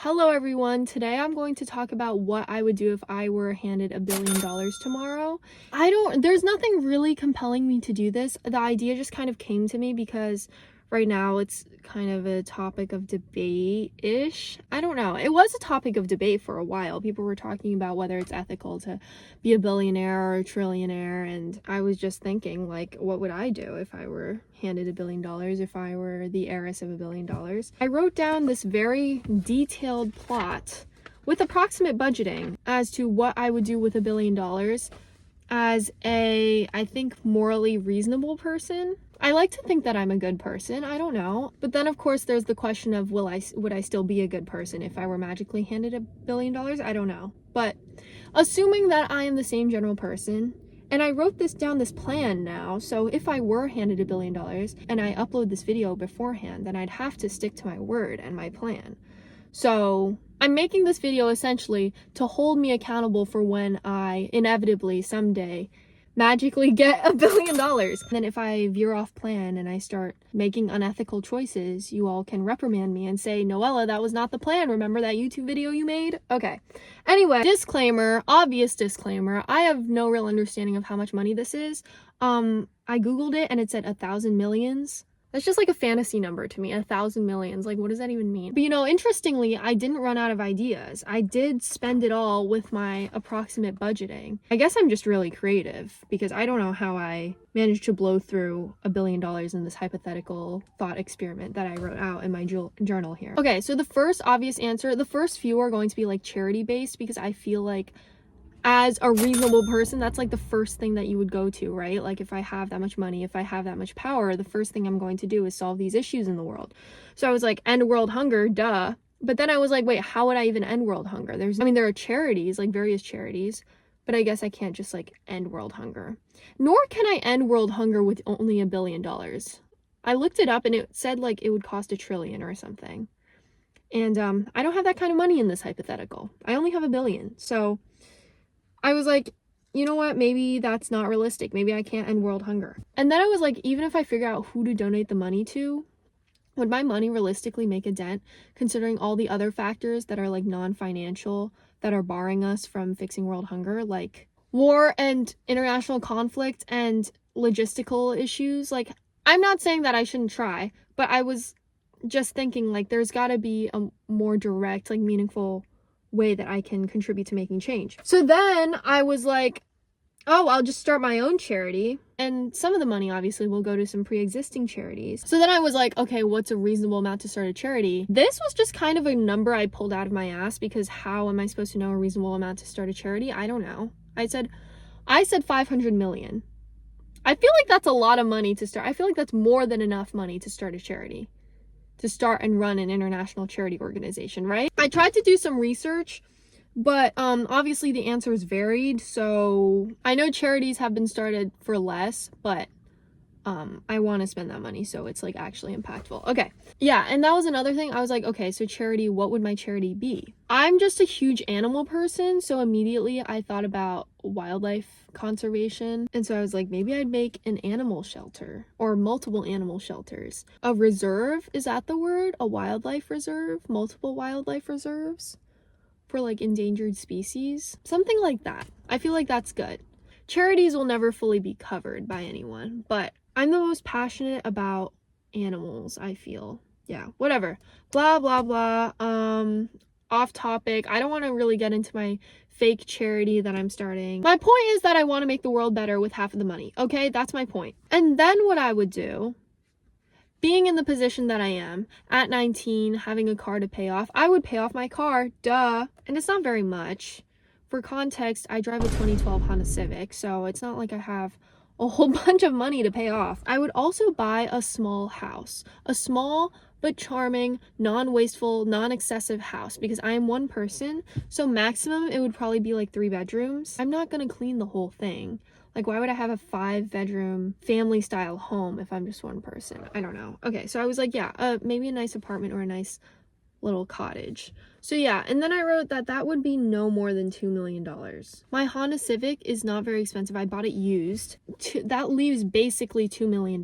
Hello everyone, today I'm going to talk about what I would do if I were handed $1 billion tomorrow. There's nothing really compelling me to do this. The idea just kind of came to me because right now it's kind of a topic of debate-ish. I don't know. It was a topic of debate for a while. People were talking about whether it's ethical to be a billionaire or a trillionaire, and I was just thinking, like, what would I do if I were handed $1 billion, if I were the heiress of $1 billion? I wrote down this very detailed plot with approximate budgeting as to what I would do with $1 billion as a, I think, morally reasonable person. I like to think that I'm a good person. I don't know. But then, of course, there's the question of would I still be a good person if I were magically handed $1 billion? I don't know. But assuming that I am the same general person, and I wrote this plan now, so if I were handed $1 billion and I upload this video beforehand, then I'd have to stick to my word and my plan. So I'm making this video essentially to hold me accountable for when I inevitably someday magically get $1 billion. And then if I veer off plan and I start making unethical choices, you all can reprimand me and say, Noella, that was not the plan. Remember that YouTube video you made? Okay. Anyway, disclaimer, obvious disclaimer. I have no real understanding of how much money this is. I Googled it and it said 1,000 millions. That's just like a fantasy number to me, 1,000 millions. Like, what does that even mean? But interestingly, I didn't run out of ideas. I did spend it all with my approximate budgeting. I guess I'm just really creative because I don't know how I managed to blow through $1 billion in this hypothetical thought experiment that I wrote out in my journal here. Okay, so the first obvious answer, the first few are going to be like charity based because I feel like as a reasonable person, that's like the first thing that you would go to, right? Like, if I have that much money, if I have that much power, the first thing I'm going to do is solve these issues in the world. So I was like, end world hunger, duh. But then I was like, wait, how would I even end world hunger? There are charities, like various charities, but I guess I can't just like end world hunger. Nor can I end world hunger with only $1 billion. I looked it up and it said like it would cost $1 trillion or something. And I don't have that kind of money in this hypothetical. I only have $1 billion. So I was like, you know what? Maybe that's not realistic. Maybe I can't end world hunger. And then I was like, even if I figure out who to donate the money to, would my money realistically make a dent considering all the other factors that are like non-financial that are barring us from fixing world hunger, like war and international conflict and logistical issues? Like, I'm not saying that I shouldn't try, but I was just thinking like there's got to be a more direct, like meaningful way that I can contribute to making change. So then I was like, oh, I'll just start my own charity. And some of the money obviously will go to some pre-existing charities. So then I was like, okay, what's a reasonable amount to start a charity? This was just kind of a number I pulled out of my ass because how am I supposed to know a reasonable amount to start a charity? I don't know. I said 500 million. I feel like that's a lot of money to start. I feel like that's more than enough money to start a charity, to start and run an international charity organization, right? I tried to do some research, but obviously the answers varied. So I know charities have been started for less, but I want to spend that money so it's like actually impactful. Okay. Yeah, and that was another thing. I was like, okay, so charity, what would my charity be? I'm just a huge animal person, so immediately I thought about wildlife conservation. And so I was like, maybe I'd make an animal shelter or multiple animal shelters. A reserve, is that the word? A wildlife reserve? Multiple wildlife reserves for like endangered species? Something like that. I feel like that's good. Charities will never fully be covered by anyone, but I'm the most passionate about animals, I feel. Yeah, whatever. Blah, blah, blah. Off topic. I don't want to really get into my fake charity that I'm starting. My point is that I want to make the world better with half of the money. Okay, that's my point. And then what I would do, being in the position that I am, at 19, having a car to pay off, I would pay off my car, duh. And it's not very much. For context, I drive a 2012 Honda Civic, so it's not like I have a whole bunch of money to pay off. I would also buy a small house, a small but charming, non-wasteful, non-excessive house, because I am one person, so maximum it would probably be like 3 bedrooms. I'm not gonna clean the whole thing. Like, why would I have a 5-bedroom family style home if I'm just one person? I don't know. Okay, so I was like, yeah, maybe a nice apartment or a nice little cottage. So yeah, and then I wrote that that would be no more than $2 million. My Honda Civic is not very expensive. I bought it used. That leaves basically $2 million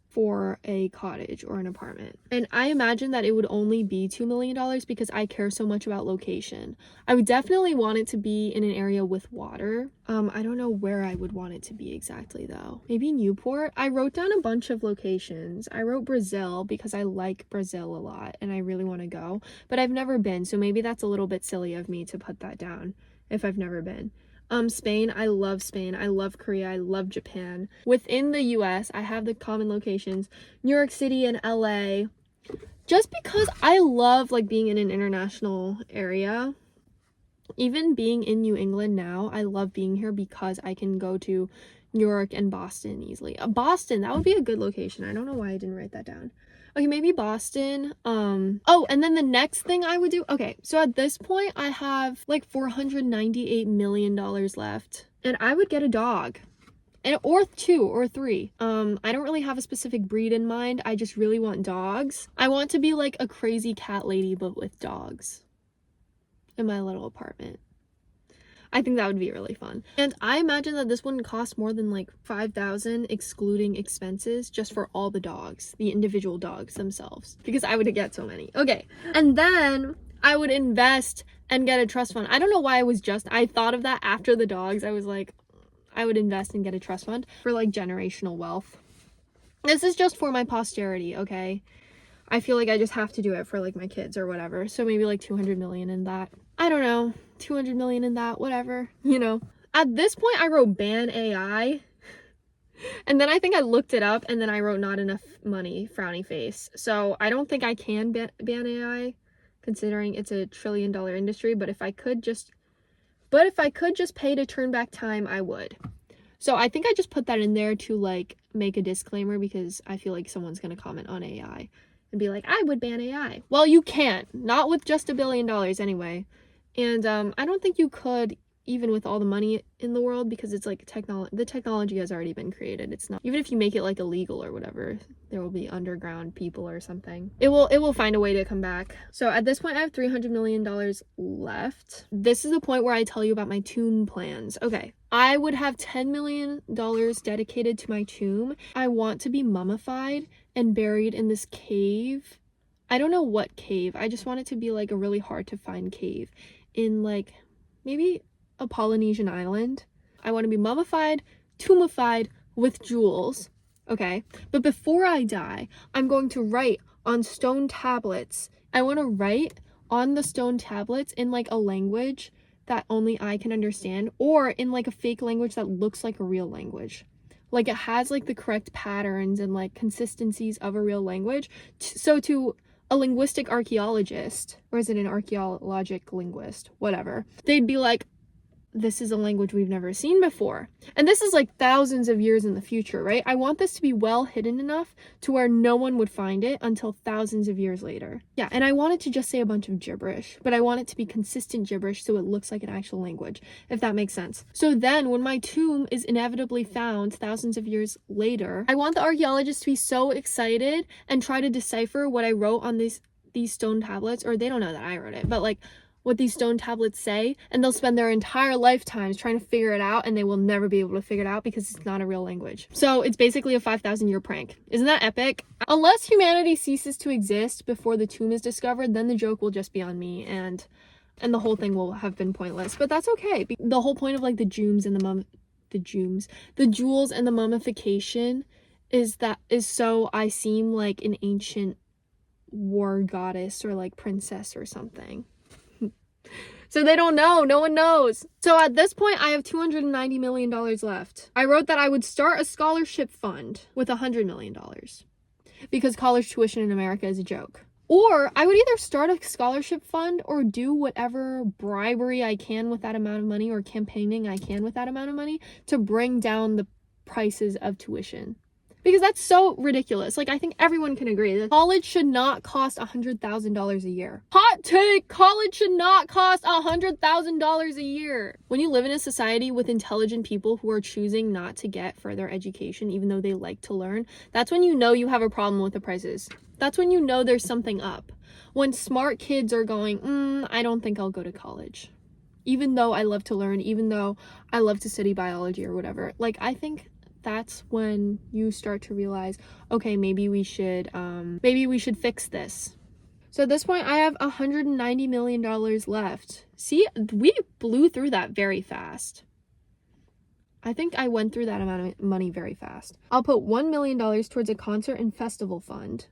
for a cottage or an apartment. And I imagine that it would only be $2 million because I care so much about location. I would definitely want it to be in an area with water. I don't know where I would want it to be exactly though. Maybe Newport? I wrote down a bunch of locations. I wrote Brazil because I like Brazil a lot and I really want to go, but I've never been, so maybe that's a little bit silly of me to put that down if I've never been. Spain, I love Spain. I love Korea. I love Japan. Within the US, I have the common locations, New York City and LA, just because I love like being in an international area. Even being in New England now, I love being here because I can go to New York and Boston easily. Boston, that would be a good location. I don't know why I didn't write that down. Okay, maybe Boston. Oh, and then the next thing I would do. Okay, so at this point, I have like $498 million left. And I would get a dog. Or 2 or 3. I don't really have a specific breed in mind. I just really want dogs. I want to be like a crazy cat lady, but with dogs in my little apartment. I think that would be really fun. And I imagine that this wouldn't cost more than like $5,000 excluding expenses just for all the dogs, the individual dogs themselves, because I would get so many. Okay. And then I would invest and get a trust fund. I don't know why I thought of that after the dogs. I was like, I would invest and get a trust fund for like generational wealth. This is just for my posterity, okay? I feel like I just have to do it for like my kids or whatever. So maybe like 200 million in that. I don't know. 200 million in that, whatever, you know. At this point, I wrote ban AI. And then I think I looked it up and then I wrote not enough money, frowny face. So I don't think I can ban AI considering it's a $1 trillion industry. But if I could just pay to turn back time, I would. So I think I just put that in there to like make a disclaimer because I feel like someone's going to comment on AI and be like, I would ban AI. Well, you can't. Not with just $1 billion anyway. And I don't think you could even with all the money in the world because it's like the technology has already been created. It's not, even if you make it like illegal or whatever, there will be underground people or something. It will find a way to come back. So at this point I have $300 million left. This is the point where I tell you about my tomb plans. Okay. I would have $10 million dedicated to my tomb. I want to be mummified and buried in this cave. I don't know what cave. I just want it to be like a really hard to find cave in like maybe a Polynesian island. I want to be mummified, tombified with jewels. Okay. But before I die, I'm going to write on stone tablets. I want to write on the stone tablets in like a language that only I can understand, or in like a fake language that looks like a real language. Like it has like the correct patterns and like consistencies of a real language. So to a linguistic archaeologist, or is it an archaeologic linguist? Whatever. They'd be like, this is a language we've never seen before. And this is like thousands of years in the future, right? I want this to be well hidden enough to where no one would find it until thousands of years later. Yeah, and I want it to just say a bunch of gibberish, but I want it to be consistent gibberish so it looks like an actual language, if that makes sense. So then when my tomb is inevitably found thousands of years later, I want the archaeologists to be so excited and try to decipher what I wrote on these stone tablets, or they don't know that I wrote it, but like what these stone tablets say, and they'll spend their entire lifetimes trying to figure it out, and they will never be able to figure it out because it's not a real language. So it's basically a 5,000 year prank. Isn't that epic? Unless humanity ceases to exist before the tomb is discovered, then the joke will just be on me, and the whole thing will have been pointless. But that's okay. The whole point of like the jewels and the mummification is so I seem like an ancient war goddess or like princess or something. So they don't know. No one knows. So at this point, I have $290 million left. I wrote that I would start a scholarship fund with $100 million because college tuition in America is a joke. Or I would either start a scholarship fund or do whatever bribery I can with that amount of money or campaigning I can with that amount of money to bring down the prices of tuition. Because that's so ridiculous. Like, I think everyone can agree that college should not cost $100,000 a year. Hot take! College should not cost $100,000 a year. When you live in a society with intelligent people who are choosing not to get further education, even though they like to learn, that's when you know you have a problem with the prices. That's when you know there's something up. when smart kids are going, I don't think I'll go to college. Even though I love to learn, even though I love to study biology or whatever. Like, I think that's when you start to realize, okay, maybe we should fix this. So at this point, I have $190 million left. See, we blew through that very fast. I think I went through that amount of money very fast. I'll put $1 million towards a concert and festival fund,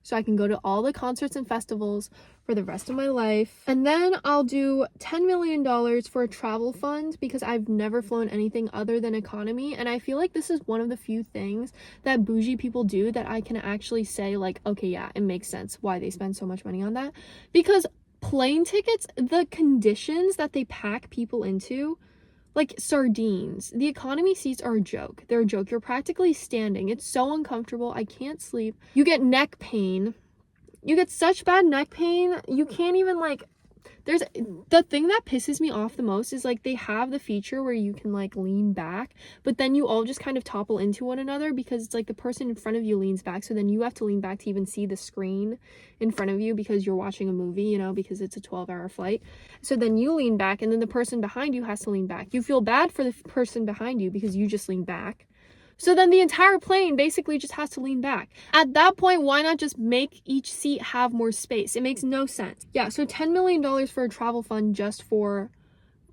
so I can go to all the concerts and festivals for the rest of my life. And then I'll do $10 million for a travel fund, because I've never flown anything other than economy. And I feel like this is one of the few things that bougie people do that I can actually say, like, okay, yeah, it makes sense why they spend so much money on that. Because plane tickets, the conditions that they pack people into, like sardines. The economy seats are a joke. They're a joke. You're practically standing. It's so uncomfortable. I can't sleep. You get neck pain. You get such bad neck pain. You can't even, like, there's the thing that pisses me off the most is, like, they have the feature where you can, like, lean back, but then you all just kind of topple into one another, because it's like the person in front of you leans back, so then you have to lean back to even see the screen in front of you, because you're watching a movie, you know, because it's a 12-hour flight. So then you lean back, and then the person behind you has to lean back. You feel bad for the person behind you because you just lean back. So then the entire plane basically just has to lean back. At that point, why not just make each seat have more space? It makes no sense. Yeah, so $10 million for a travel fund just for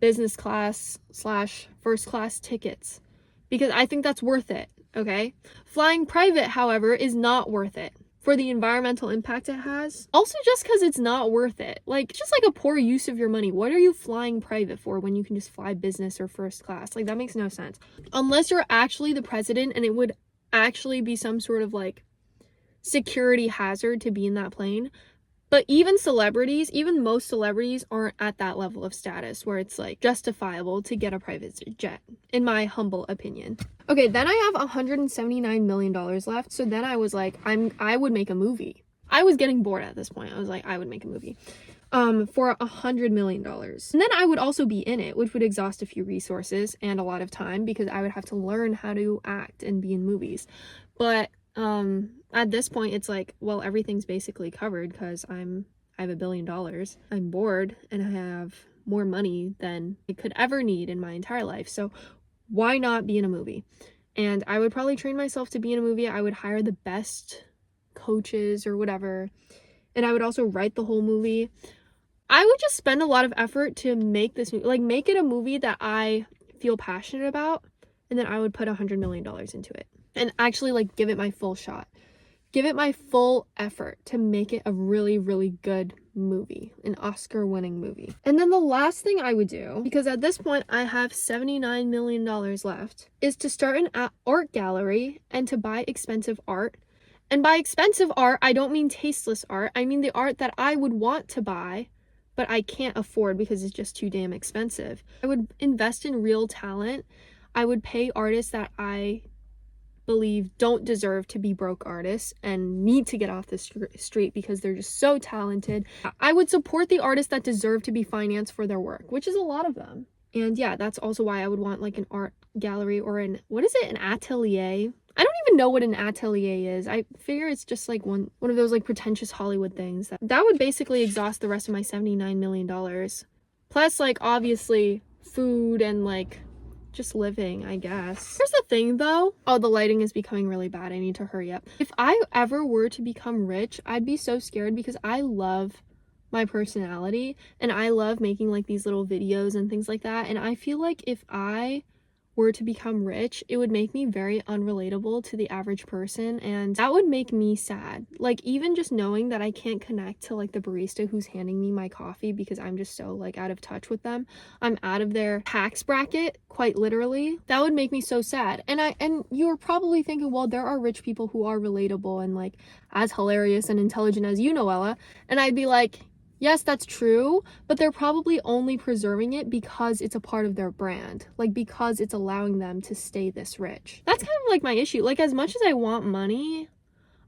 business class / first class tickets, because I think that's worth it, okay? Flying private, however, is not worth it for the environmental impact it has. Also, just because it's not worth it. Like, just like a poor use of your money. What are you flying private for when you can just fly business or first class? Like, that makes no sense. Unless you're actually the president and it would actually be some sort of, like, security hazard to be in that plane. But even celebrities, even most celebrities aren't at that level of status where it's, like, justifiable to get a private jet, in my humble opinion. Okay, then I have $179 million left. So then I was like, I would make a movie. I was getting bored at this point. I was like, I would make a movie for $100 million. And then I would also be in it, which would exhaust a few resources and a lot of time, because I would have to learn how to act and be in movies. But at this point, it's like, well, everything's basically covered because I have $1 billion. I'm bored and I have more money than I could ever need in my entire life. So why not be in a movie? And I would probably train myself to be in a movie. I would hire the best coaches or whatever. And I would also write the whole movie. I would just spend a lot of effort to make this movie, like, make it a movie that I feel passionate about. And then I would put $100 million into it and actually, like, give it my full shot. Give it my full effort to make it a really, really good movie, an Oscar-winning movie. And then the last thing I would do, because at this point I have $79 million left, is to start an art gallery and to buy expensive art. And by expensive art, I don't mean tasteless art. I mean the art that I would want to buy, but I can't afford because it's just too damn expensive. I would invest in real talent. I would pay artists that I believe don't deserve to be broke artists and need to get off the street because they're just so talented. I would support the artists that deserve to be financed for their work, which is a lot of them. And yeah, that's also why I would want, like, an art gallery or an atelier. I don't even know what an atelier is. I figure it's just like one of those, like, pretentious Hollywood things. That would basically exhaust the rest of my $79 million. Plus, like, obviously food and, like, just living, I guess. Here's the thing though. Oh, the lighting is becoming really bad. I need to hurry up. If I ever were to become rich, I'd be so scared because I love my personality and I love making, like, these little videos and things like that. And I feel like if I were to become rich, it would make me very unrelatable to the average person, and that would make me sad. Like, even just knowing that I can't connect to, like, the barista who's handing me my coffee because I'm just so, like, out of touch with them. I'm out of their tax bracket, quite literally. That would make me so sad. And you're probably thinking, well, there are rich people who are relatable and, like, as hilarious and intelligent as you, Noella. And I'd be like, yes, that's true, but they're probably only preserving it because it's a part of their brand, like, because it's allowing them to stay this rich. That's kind of like my issue. Like, as much as I want money,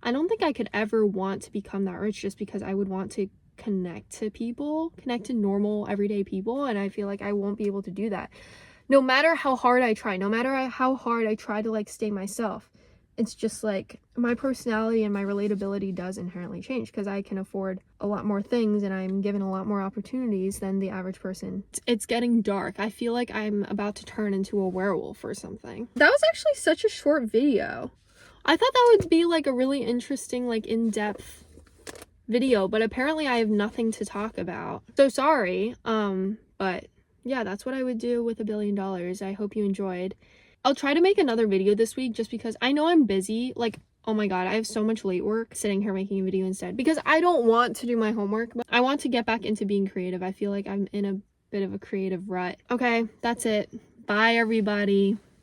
I don't think I could ever want to become that rich just because I would want to connect to people, connect to normal, everyday people, and I feel like I won't be able to do that. No matter how hard I try, no matter how hard I try to, like, stay myself, It's just like my personality and my relatability does inherently change because I can afford a lot more things and I'm given a lot more opportunities than the average person. It's getting dark. I feel like I'm about to turn into a werewolf or something. That was actually such a short video. I thought that would be like a really interesting, like in-depth video, but apparently I have nothing to talk about. So sorry. But yeah, that's what I would do with $1 billion. I hope you enjoyed. I'll try to make another video this week just because I know I'm busy. Like, oh my god, I have so much late work sitting here making a video instead because I don't want to do my homework, but I want to get back into being creative. I feel like I'm in a bit of a creative rut. Okay, that's it. Bye, everybody.